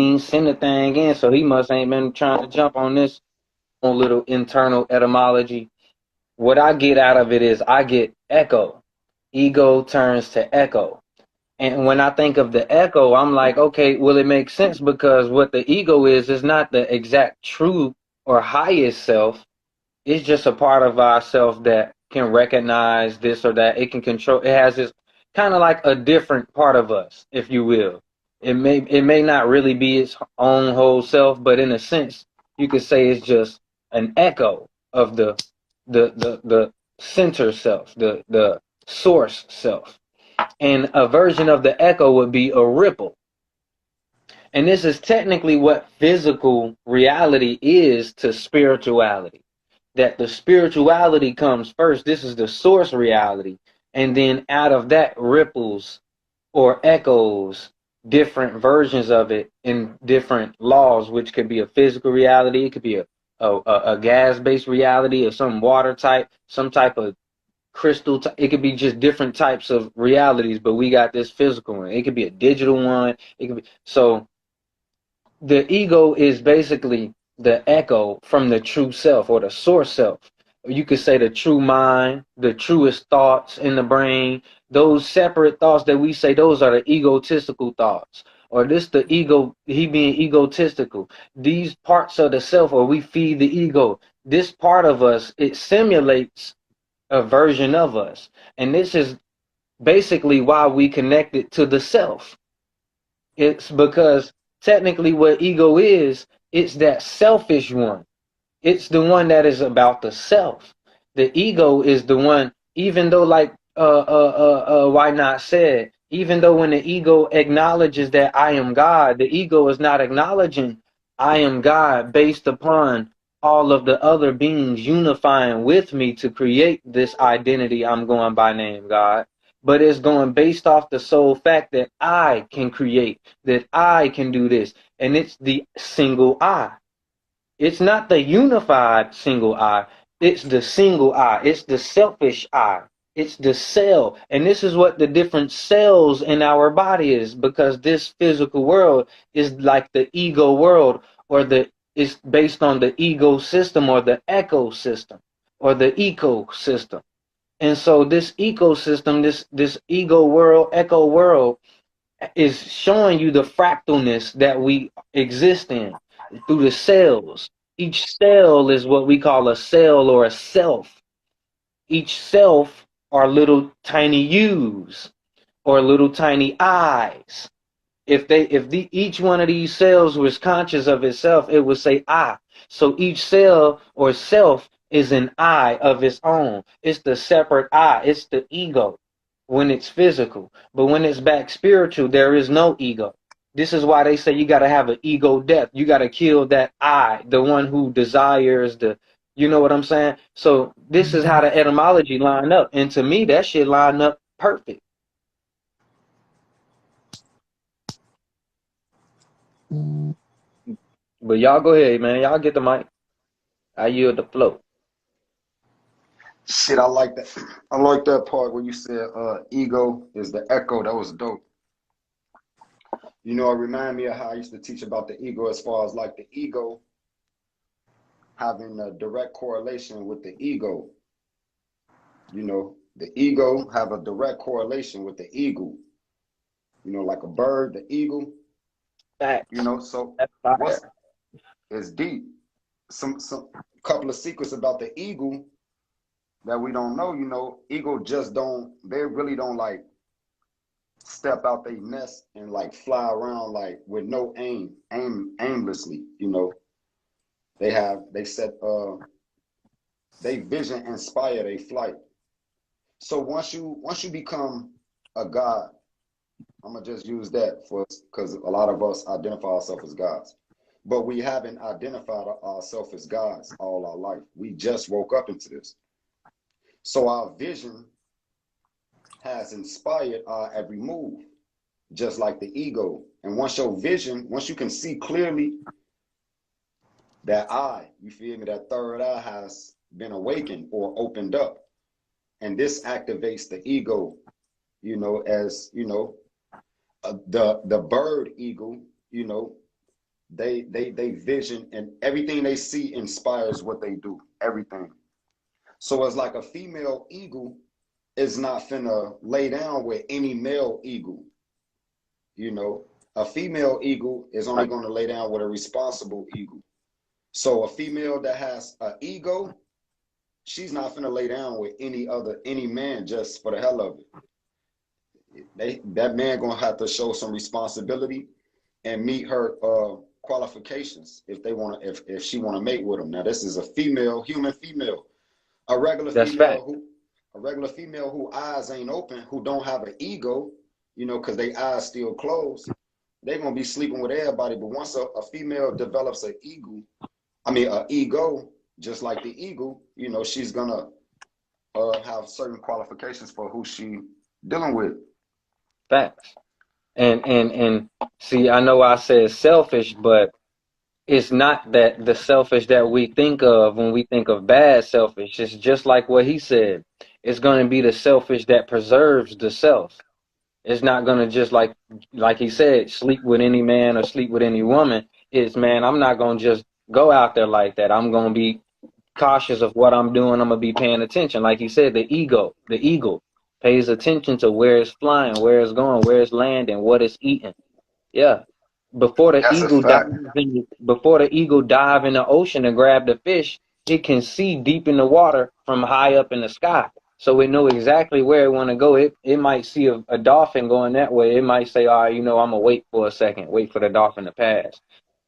even send the thing in, so he must ain't been trying to jump on this own little internal etymology. What I get out of it is I get echo. Ego turns to echo. And when I think of the echo, I'm like, okay, well, it makes sense because what the ego is not the exact true or highest self. It's just a part of ourself that can recognize this or that. It can control. It has this kind of like a different part of us, if you will. It may not really be its own whole self, but in a sense, you could say it's just an echo of the center self, the source self. And a version of the echo would be a ripple. And this is technically what physical reality is to spirituality. That the spirituality comes first. This is the source reality. And then out of that ripples or echoes different versions of it in different laws, which could be a physical reality. It could be a gas-based reality or some water type, some type of crystal. It could be just different types of realities, but we got this physical one. It could be a digital one. It could be so the ego is basically the echo from the true self or the source self. You could say the true mind, the truest thoughts in the brain, those separate thoughts that we say, those are the egotistical thoughts. Or this the ego, he being egotistical. These parts of the self, or we feed the ego. This part of us, it simulates a version of us. And this is basically why we connect it to the self. It's because technically what ego is, it's that selfish one. It's the one that is about the self. The ego is the one, even though like why not said, even though when the ego acknowledges that I am God, the ego is not acknowledging I am God based upon all of the other beings unifying with me to create this identity I'm going by name God. But it's going based off the sole fact that I can create, that I can do this. And it's the single I. It's not the unified single I. It's the single I. It's the selfish I. It's the cell. And this is what the different cells in our body is, because this physical world is like the ego world, or it's based on the ego system or the ecosystem or the ecosystem. And so this ecosystem, this ego world, echo world, is showing you the fractalness that we exist in through the cells. Each cell is what we call a cell or a self. Each self are little tiny U's or little tiny I's. If each one of these cells was conscious of itself, it would say I. So each cell or self is an I of its own. It's the separate I. It's the ego when it's physical. But when it's back spiritual, there is no ego. This is why they say you got to have an ego death. You got to kill that I, the one who desires the, you know what I'm saying? So this is how the etymology line up. And to me, that shit line up perfect. But y'all go ahead, man. Y'all get the mic. I yield the flow. Shit, I like that. I like that part where you said ego is the echo. That was dope. You know, it reminded me of how I used to teach about the ego, as far as like the ego having a direct correlation with the ego. You know, the ego have a direct correlation with the eagle. You know, like a bird, the eagle. You Facts. know, so That's what's fire. is deep. Some couple of secrets about the eagle that we don't know. You know, eagle just don't. They really don't like step out their nest and like fly around like with no aimlessly. You know, they set they vision inspire their flight. So once you become a god, I'm gonna just use that for because a lot of us identify ourselves as gods, but we haven't identified ourselves as gods all our life. We just woke up into this. So our vision has inspired our every move, just like the ego. And once your vision, once you can see clearly that eye, you feel me, that third eye has been awakened or opened up. And this activates the ego, you know, as, you know, the bird eagle, you know, They vision and everything they see inspires what they do. Everything. So it's like a female eagle is not finna lay down with any male eagle. You know, a female eagle is only Right. going to lay down with a responsible eagle. So a female that has an ego, she's not finna lay down with any man just for the hell of it. That man gonna have to show some responsibility and meet her qualifications if they want to if she want to mate with him. Now this is a female, human female, a regular That's female fact. who eyes ain't open, who don't have an ego, you know, because they eyes still closed. They're gonna be sleeping with everybody. But once a female develops an ego, just like the eagle, you know, she's gonna have certain qualifications for who she dealing with. Facts. And see, I know I said selfish, but it's not that the selfish that we think of when we think of bad selfish. It's just like what he said. It's going to be the selfish that preserves the self. It's not going to just like he said, sleep with any man or sleep with any woman. It's, man, I'm not going to just go out there like that. I'm going to be cautious of what I'm doing. I'm going to be paying attention. Like he said, the eagle pays attention to where it's flying, where it's going, where it's landing, what it's eating. Yeah. That's a fact. Before the eagle dive in the ocean and grab the fish, it can see deep in the water from high up in the sky. So it know exactly where it want to go. It might see a dolphin going that way. It might say, all right, I'm gonna wait for a second, wait for the dolphin to pass.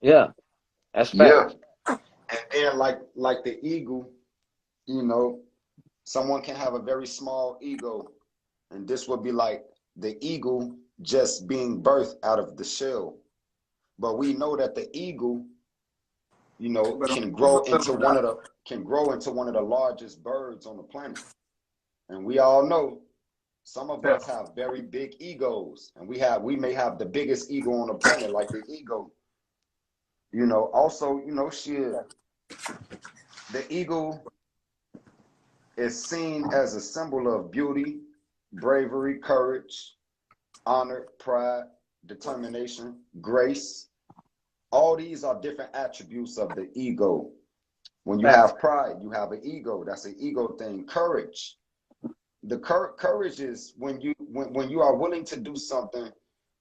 Yeah, that's Yeah. facts. And then like the eagle, you know, someone can have a very small ego, and this would be like the eagle just being birthed out of the shell. But we know that the eagle, you know, can grow into one of the largest birds on the planet. And we all know some of us have very big egos, and we may have the biggest ego on the planet, like the ego. You know, also, you know, the eagle is seen as a symbol of beauty, bravery, courage, honor, pride, determination, grace. All these are different attributes of the ego. When you Facts. have pride, you have an ego. That's an ego thing. Courage. The courage is when you are willing to do something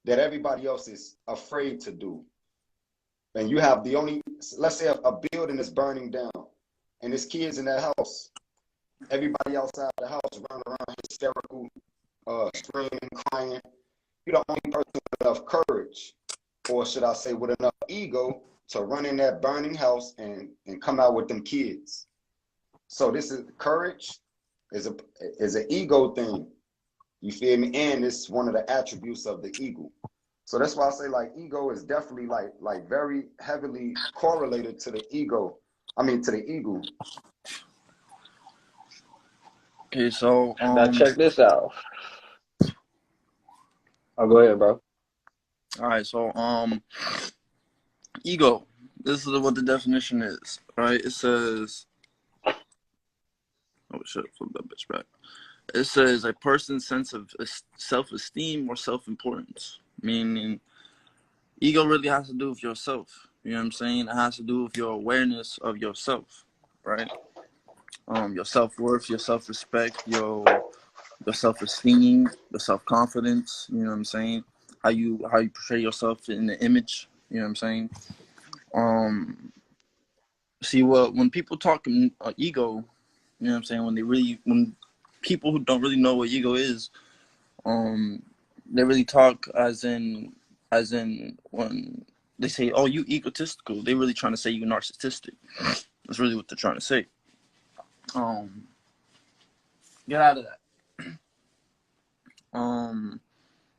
that everybody else is afraid to do. And you have the only, let's say a building is burning down and there's kids in that house. Everybody outside the house running around hysterical, screaming, crying. You're the only person with enough courage, or should I say with enough ego, to run in that burning house and come out with them kids. So this is courage is an ego thing. You feel me? And it's one of the attributes of the ego. So that's why I say like ego is definitely like very heavily correlated to the ego. I mean to the ego. Okay, so Now check this out. Oh, go ahead, bro. all right, so ego. This is what the definition is, right? It says, oh shit, flip that bitch back. It says a person's sense of self-esteem or self-importance, meaning ego really has to do with yourself. You know what I'm saying? It has to do with your awareness of yourself, right? Your self-worth, your self-respect, your self-esteem, your self-confidence. You know what I'm saying? How you portray yourself in the image. You know what I'm saying? Um, See, when people talk ego, you know what I'm saying? When people who don't really know what ego is, um, they really talk as in when they say, "Oh, you egotistical." They really trying to say you narcissistic. That's really what they're trying to say. Um, get out of that. Um,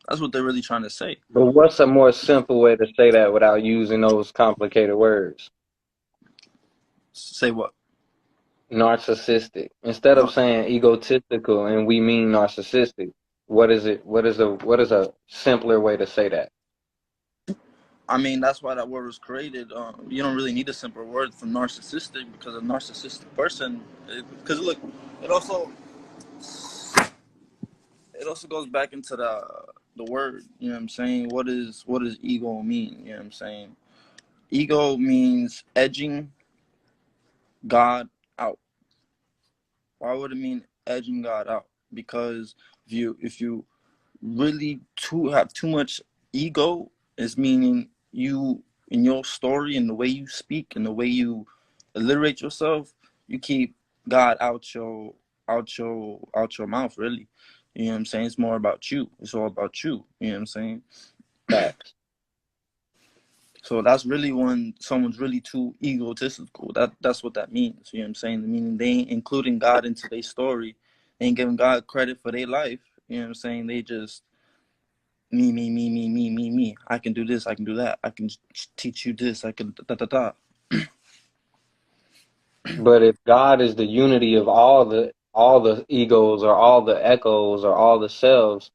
that's what they're really trying to say. But what's a more simple way to say that without using those complicated words? Say what? Narcissistic. Instead of No, saying egotistical and we mean narcissistic, what is it? What is a simpler way to say that? I mean that's why that word was created. You don't really need a simpler word for narcissistic because a narcissistic person. Because look, it also it also goes back into the word. You know what I'm saying? What does ego mean? You know what I'm saying? Ego means edging God out. Why would it mean edging God out? Because if you really have too much ego, is meaning you in your story and the way you speak and the way you alliterate yourself, you keep God out your mouth, really. You know what I'm saying? It's more about you. It's all about you. You know what I'm saying? Facts. So that's really when someone's really too egotistical. That's what that means. You know what I'm saying? Meaning they ain't including God into their story. They ain't giving God credit for their life. You know what I'm saying? They just me, me, me, me, me, me, me. I can do this. I can do that. I can teach you this. I can da da da. But if God is the unity of all the egos or all the echoes or all the selves,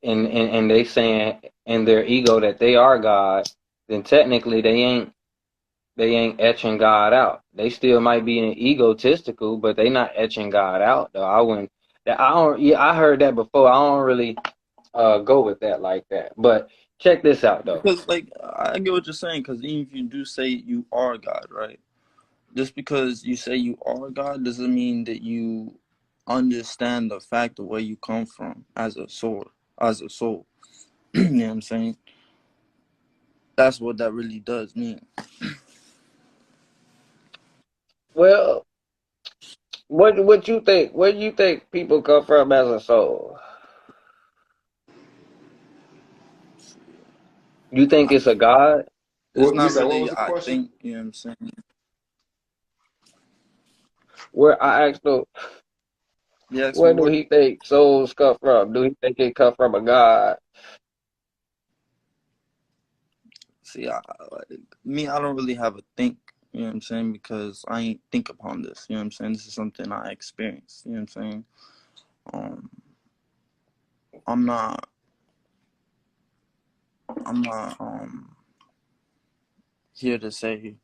and they saying in their ego that they are God, then technically they ain't etching God out. They still might be egotistical, but they not etching God out though. I wouldn't. I don't. Yeah, I heard that before. I don't really go with that like that. But check this out though. Because like I get what you're saying. Because even if you do say you are God, right? Just because you say you are God doesn't mean that you understand the fact of where you come from as a soul. As a soul, you know what I'm saying? That's what that really does mean. Well, what you think? Where do you think people come from as a soul? You think it's a God? It's What you not said? What really. was the I question? think you know what I'm saying. Where I asked him, You asked me where do what? he think souls come from? Do he think it come from a God? See, me, I don't really have a think. You know what I'm saying? Because I ain't think upon this. You know what I'm saying? This is something I experienced. You know what I'm saying? Um, I'm not. I'm not. Here to say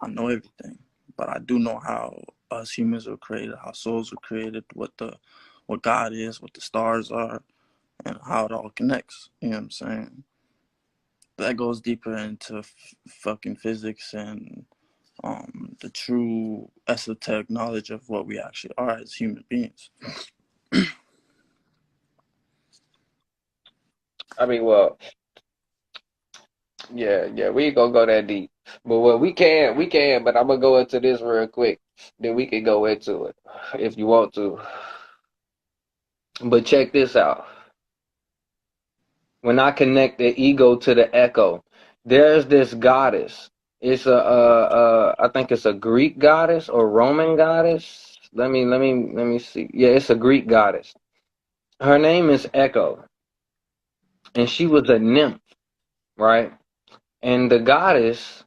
I know everything, but I do know how us humans were created, how souls were created, what God is, what the stars are, and how it all connects. You know what I'm saying? That goes deeper into fucking physics and the true esoteric knowledge of what we actually are as human beings. I mean, well, yeah, we ain't gonna go that deep. But what we can, but I'm gonna go into this real quick. Then we can go into it if you want to. But check this out. When I connect the ego to the echo, there's this goddess. It's I think it's a Greek goddess or Roman goddess. Let me see. Yeah, it's a Greek goddess. Her name is Echo, and she was a nymph, right? And the goddess